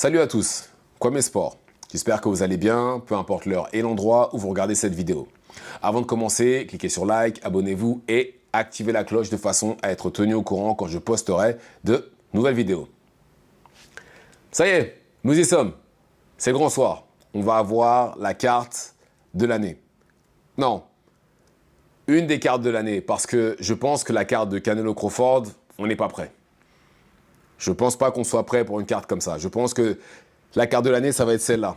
Salut à tous, Kwame Sport. J'espère que vous allez bien, peu importe l'heure et l'endroit où vous regardez cette vidéo. Avant de commencer, cliquez sur like, abonnez-vous et activez la cloche de façon à être tenu au courant quand je posterai de nouvelles vidéos. Ça y est, nous y sommes. C'est le grand soir. On va avoir la carte de l'année. Non, une des cartes de l'année parce que je pense que la carte de Canelo Crawford, on n'est pas prêt. Je pense pas qu'on soit prêt pour une carte comme ça. Je pense que la carte de l'année, ça va être celle-là.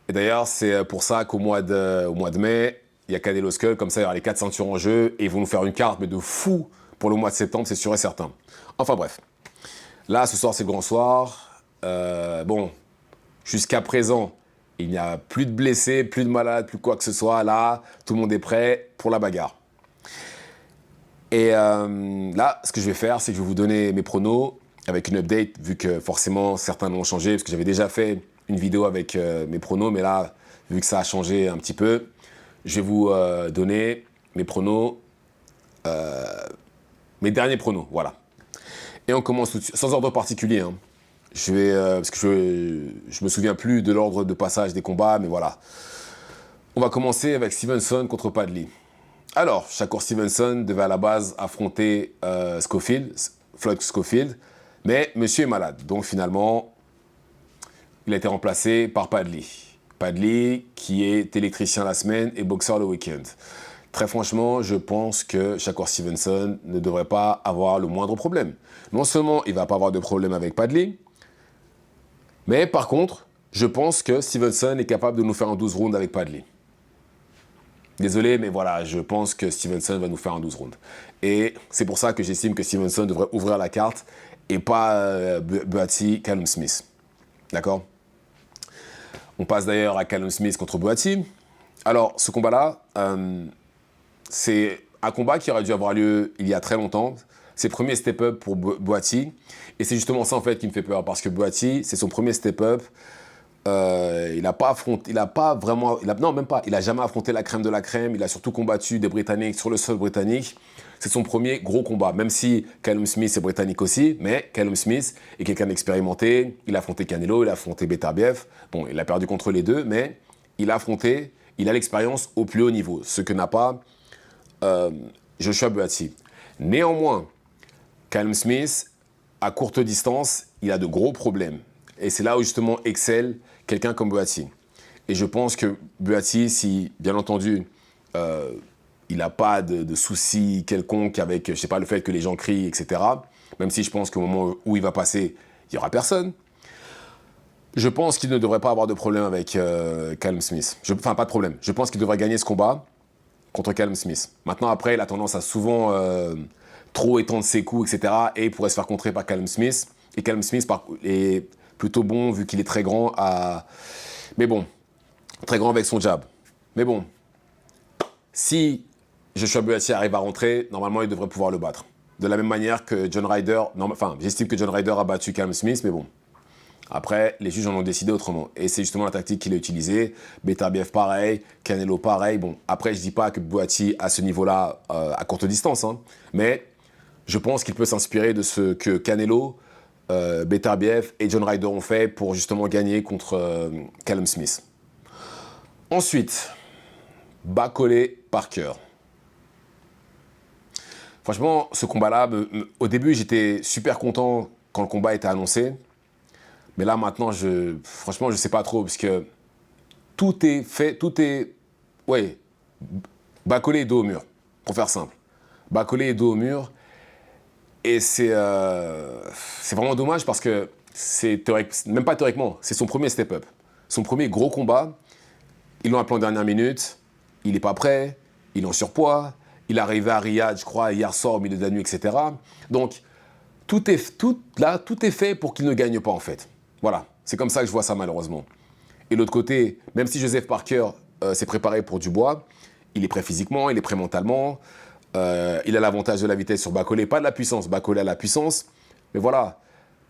Et d'ailleurs, c'est pour ça qu'au mois de mai, il y a Canelo Skull, comme ça, il y aura les 4 ceintures en jeu, et ils vont nous faire une carte, mais de fou, pour le mois de septembre, c'est sûr et certain. Enfin bref. Là, ce soir, c'est le grand soir. Bon, jusqu'à présent, il n'y a plus de blessés, plus de malades, plus quoi que ce soit. Là, tout le monde est prêt pour la bagarre. Et là, ce que je vais faire, c'est que je vais vous donner mes pronos avec une update, vu que forcément, certains l'ont changé, parce que j'avais déjà fait une vidéo avec mes pronos, mais là, vu que ça a changé un petit peu, je vais vous donner mes pronos, mes derniers pronos, voilà. Et on commence tout de suite, sans ordre particulier, hein. Je vais, parce que je me souviens plus de l'ordre de passage des combats, mais voilà. On va commencer avec Stevenson contre Padley. Alors, Shakur Stevenson devait à la base affronter Floyd Schofield, mais monsieur est malade. Donc finalement, il a été remplacé par Padley. Padley qui est électricien la semaine et boxeur le week-end. Très franchement, je pense que Shakur Stevenson ne devrait pas avoir le moindre problème. Non seulement il ne va pas avoir de problème avec Padley, mais par contre, je pense que Stevenson est capable de nous faire un 12 rounds avec Padley. Désolé, mais voilà, je pense que Stevenson va nous faire un 12 rounds. Et c'est pour ça que j'estime que Stevenson devrait ouvrir la carte et pas Buatsi, Callum Smith. D'accord? On passe d'ailleurs à Callum Smith contre Buatsi. Alors, ce combat-là, c'est un combat qui aurait dû avoir lieu il y a très longtemps. C'est le premier step-up pour Buatsi. Et c'est justement ça, en fait, qui me fait peur. Parce que Buatsi, c'est son premier step-up. Il n'a pas affronté, il a jamais affronté la crème de la crème. Il a surtout combattu des Britanniques sur le sol britannique. C'est son premier gros combat, même si Callum Smith est britannique aussi, mais Callum Smith est quelqu'un d'expérimenté. Il a affronté Canelo, il a affronté Beterbiev. Bon, il a perdu contre les deux, mais il a l'expérience au plus haut niveau, ce que n'a pas Joshua Buatsi. Néanmoins, Callum Smith, à courte distance, il a de gros problèmes. Et c'est là où justement excelle quelqu'un comme Buatsi. Et je pense que Buatsi, si bien entendu, il n'a pas de soucis quelconques avec, je sais pas, le fait que les gens crient, etc. Même si je pense qu'au moment où il va passer, il n'y aura personne. Je pense qu'il ne devrait pas avoir de problème avec Callum Smith. Enfin, pas de problème. Je pense qu'il devrait gagner ce combat contre Callum Smith. Maintenant, après, il a tendance à souvent trop étendre ses coups, etc. Et il pourrait se faire contrer par Callum Smith. Et Callum Smith est plutôt bon, vu qu'il est très grand Mais bon, très grand avec son jab. Mais bon, si Joshua Buatsi arrive à rentrer, normalement, il devrait pouvoir le battre. De la même manière que John Ryder... Enfin, j'estime que John Ryder a battu Callum Smith, mais bon. Après, les juges en ont décidé autrement. Et c'est justement la tactique qu'il a utilisée. Beterbiev, pareil. Canelo, pareil. Bon, après, je dis pas que Buatsi, à ce niveau-là, à courte distance, hein, mais je pense qu'il peut s'inspirer de ce que Canelo... Beterbiev et John Ryder ont fait pour justement gagner contre Callum Smith. Ensuite, Bakole Parker. Franchement, ce combat-là, au début, j'étais super content quand le combat était annoncé. Mais là, maintenant, franchement, je sais pas trop, parce que tout est fait, ouais, Bakole est dos au mur, pour faire simple. Bakole est dos au mur. Et c'est vraiment dommage parce que même pas théoriquement, c'est son premier step-up. Son premier gros combat, ils l'ont appelé en dernière minute, il n'est pas prêt, il est en surpoids, il est arrivé à Riyad, je crois, hier soir au milieu de la nuit, etc. Donc, tout est fait pour qu'il ne gagne pas, en fait. Voilà, c'est comme ça que je vois ça, malheureusement. Et de l'autre côté, même si Joseph Parker s'est préparé pour Dubois, il est prêt physiquement, il est prêt mentalement. Il a l'avantage de la vitesse sur Bakole, pas de la puissance. Bakole a la puissance. Mais voilà,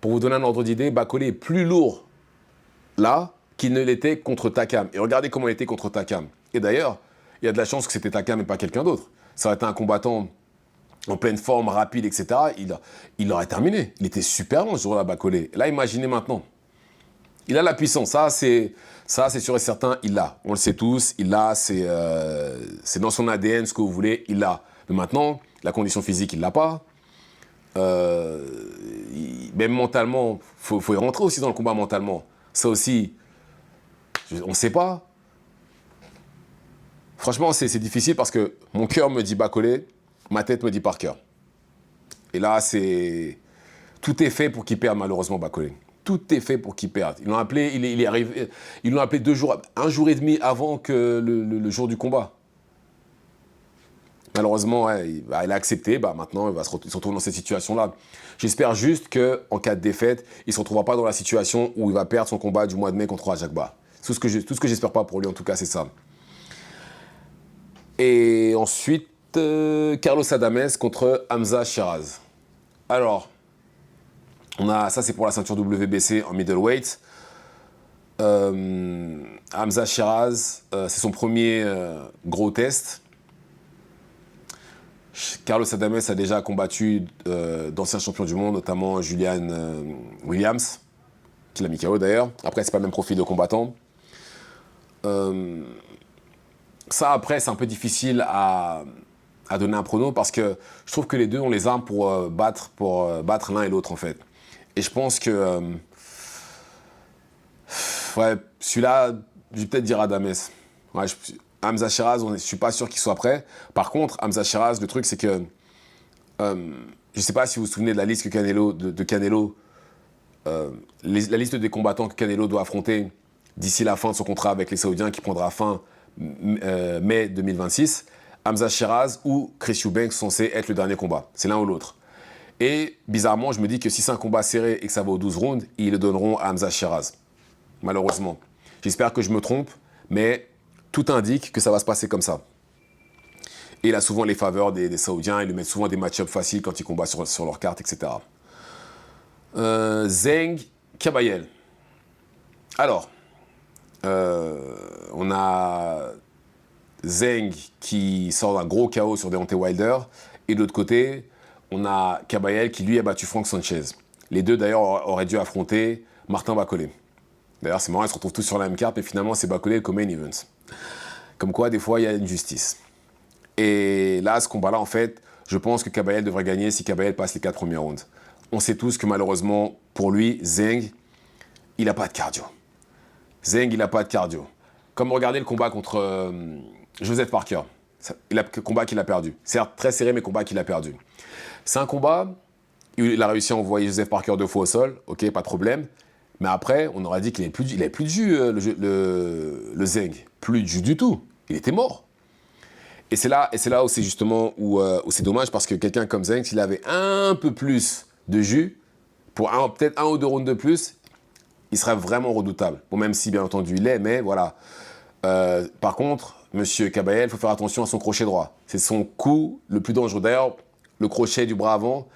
pour vous donner un ordre d'idée, Bakole est plus lourd là qu'il ne l'était contre Takam. Et regardez comment il était contre Takam. Et d'ailleurs, il y a de la chance que c'était Takam et pas quelqu'un d'autre. Ça aurait été un combattant en pleine forme, rapide, etc., il aurait terminé. Il était super long ce jour-là, Bacolé. Là, imaginez maintenant. Il a la puissance, ça c'est sûr et certain, il l'a. On le sait tous, il l'a, c'est dans son ADN, ce que vous voulez, il l'a. Mais maintenant, la condition physique, il l'a pas. Même mentalement, faut y rentrer aussi dans le combat mentalement. Ça aussi, on ne sait pas. Franchement, c'est difficile parce que mon cœur me dit Bacolé, ma tête me dit Parker. Et là, tout est fait pour qu'il perde malheureusement Bacolé. Tout est fait pour qu'il perde. Ils l'ont appelé, il est arrivé, ils l'ont appelé un jour et demi avant que le jour du combat. Malheureusement, ouais, il a accepté. Maintenant, il se retrouve dans cette situation-là. J'espère juste qu'en cas de défaite, il ne se retrouvera pas dans la situation où il va perdre son combat du mois de mai contre Ajakba. Tout ce que j'espère pas pour lui, en tout cas, c'est ça. Et ensuite, Carlos Adames contre Hamza Shiraz. Alors, ça c'est pour la ceinture WBC en middleweight. Hamza Shiraz, c'est son premier gros test. Carlos Adames a déjà combattu d'anciens champions du monde, notamment Julian Williams, qui l'a mis KO d'ailleurs. Après, c'est pas le même profil de combattant. Ça, après, c'est un peu difficile à donner un prono parce que je trouve que les deux ont les armes pour battre l'un et l'autre, en fait. Et je pense que celui-là, je vais peut-être dire Adames. Ouais, Hamza Shiraz, je ne suis pas sûr qu'il soit prêt. Par contre, Hamza Shiraz, le truc, c'est que je ne sais pas si vous vous souvenez de la liste de Canelo, la liste des combattants que Canelo doit affronter d'ici la fin de son contrat avec les Saoudiens qui prendra fin mai 2026. Hamza Shiraz ou Chris Eubank sont censés être le dernier combat. C'est l'un ou l'autre. Et bizarrement, je me dis que si c'est un combat serré et que ça va aux 12 rounds, ils le donneront à Hamza Shiraz. Malheureusement. J'espère que je me trompe, mais tout indique que ça va se passer comme ça. Et il a souvent les faveurs des Saoudiens, ils lui mettent souvent des match-ups faciles quand il combat sur leur carte, etc. Zeng Kabayel. Alors, on a Zeng qui sort d'un gros KO sur Deontay Wilder, et de l'autre côté, on a Kabayel qui lui a battu Frank Sanchez. Les deux d'ailleurs auraient dû affronter Martin Bacolé. D'ailleurs, c'est marrant, ils se retrouvent tous sur la même carte, mais finalement, c'est Bacolé le main event. Comme quoi, des fois, il y a une justice. Et là, ce combat-là, en fait, je pense que Kabayel devrait gagner si Kabayel passe les 4 premiers rounds. On sait tous que malheureusement, pour lui, Zeng, il n'a pas de cardio. Zeng, il n'a pas de cardio. Comme regardez le combat contre Joseph Parker. Le combat qu'il a perdu. Certes, très serré, mais combat qu'il a perdu. C'est un combat où il a réussi à envoyer Joseph Parker 2 fois au sol. Ok, pas de problème. Mais après, on aurait dit qu'il n'avait plus de jus, le Zeng. Plus de jus du tout. Il était mort. Et c'est là où c'est justement où c'est dommage parce que quelqu'un comme Zeng, s'il avait un peu plus de jus, pour peut-être 1 ou 2 rounds de plus, il serait vraiment redoutable. Bon, même si, bien entendu, il l'est, mais voilà. Par contre, monsieur Kabayel, il faut faire attention à son crochet droit. C'est son coup le plus dangereux. D'ailleurs, le crochet du bras avant,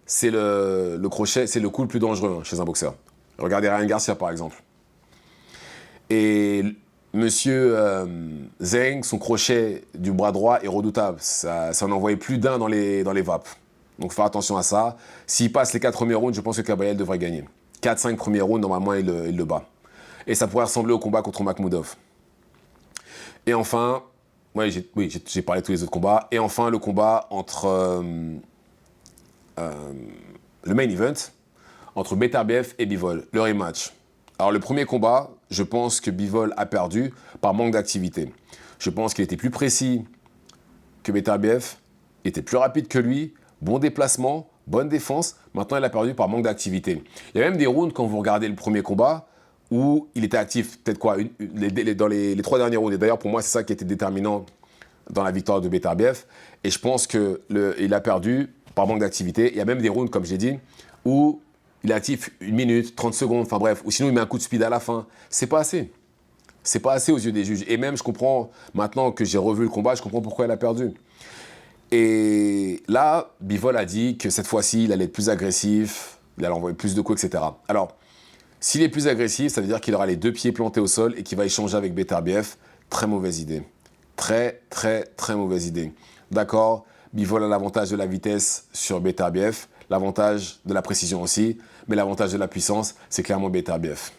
c'est le crochet, c'est le coup le plus dangereux chez un boxeur. Regardez Ryan Garcia, par exemple. Et monsieur Zeng, son crochet du bras droit est redoutable. Ça en envoyait plus d'un dans les vapes. Donc, faire attention à ça. S'il passe les 4 premiers rounds, je pense que Kabayel devrait gagner. 4-5 premiers rounds, normalement, il le bat. Et ça pourrait ressembler au combat contre Makhmoudov. Et enfin, j'ai parlé de tous les autres combats. Et enfin, le combat entre le main event, entre Beterbiev et Bivol, le rematch. Alors, le premier combat, je pense que Bivol a perdu par manque d'activité. Je pense qu'il était plus précis que Beterbiev, il était plus rapide que lui, bon déplacement, bonne défense. Maintenant, il a perdu par manque d'activité. Il y a même des rounds, quand vous regardez le premier combat, où il était actif, peut-être quoi, dans les 3 derniers rounds. Et d'ailleurs, pour moi, c'est ça qui était déterminant dans la victoire de Beterbiev. Et je pense qu'il a perdu par manque d'activité. Il y a même des rounds, comme je l'ai dit, où il est actif 1 minute, 30 secondes, enfin bref, ou sinon il met un coup de speed à la fin. C'est pas assez. C'est pas assez aux yeux des juges. Et même, je comprends, maintenant que j'ai revu le combat, je comprends pourquoi il a perdu. Et là, Bivol a dit que cette fois-ci, il allait être plus agressif, il allait envoyer plus de coups, etc. Alors, s'il est plus agressif, ça veut dire qu'il aura les 2 pieds plantés au sol et qu'il va échanger avec Beterbiev. Très mauvaise idée. Très, très, très mauvaise idée. D'accord ? Bivol a l'avantage de la vitesse sur BTRBF, l'avantage de la précision aussi, mais l'avantage de la puissance, c'est clairement BTRBF.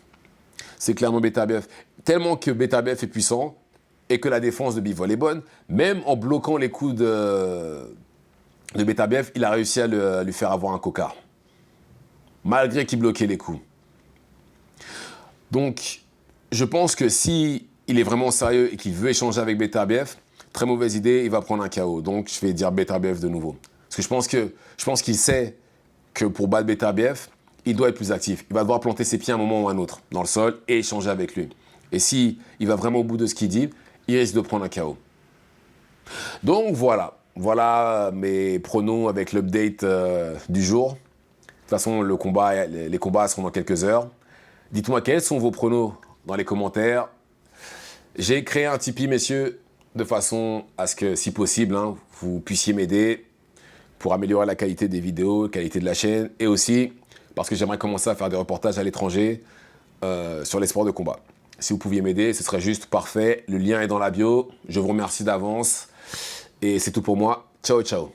C'est clairement BTRBF. Tellement que BTRBF est puissant et que la défense de Bivol est bonne, même en bloquant les coups de BTRBF, il a réussi à lui faire avoir un cocard. Malgré qu'il bloquait les coups. Donc, je pense que si il est vraiment sérieux et qu'il veut échanger avec BTRBF, très mauvaise idée, il va prendre un KO. Donc, je vais dire BTRBF de nouveau. Parce que je pense qu'il sait que pour battre BTRBF, il doit être plus actif. Il va devoir planter ses pieds à un moment ou à un autre dans le sol et échanger avec lui. Et si il va vraiment au bout de ce qu'il dit, il risque de prendre un KO. Donc, voilà. Voilà mes pronos avec l'update du jour. De toute façon, les combats seront dans quelques heures. Dites-moi quels sont vos pronos dans les commentaires. J'ai créé un Tipeee, messieurs, de façon à ce que, si possible, vous puissiez m'aider pour améliorer la qualité des vidéos, la qualité de la chaîne, et aussi parce que j'aimerais commencer à faire des reportages à l'étranger sur les sports de combat. Si vous pouviez m'aider, ce serait juste parfait. Le lien est dans la bio. Je vous remercie d'avance. Et c'est tout pour moi. Ciao, ciao.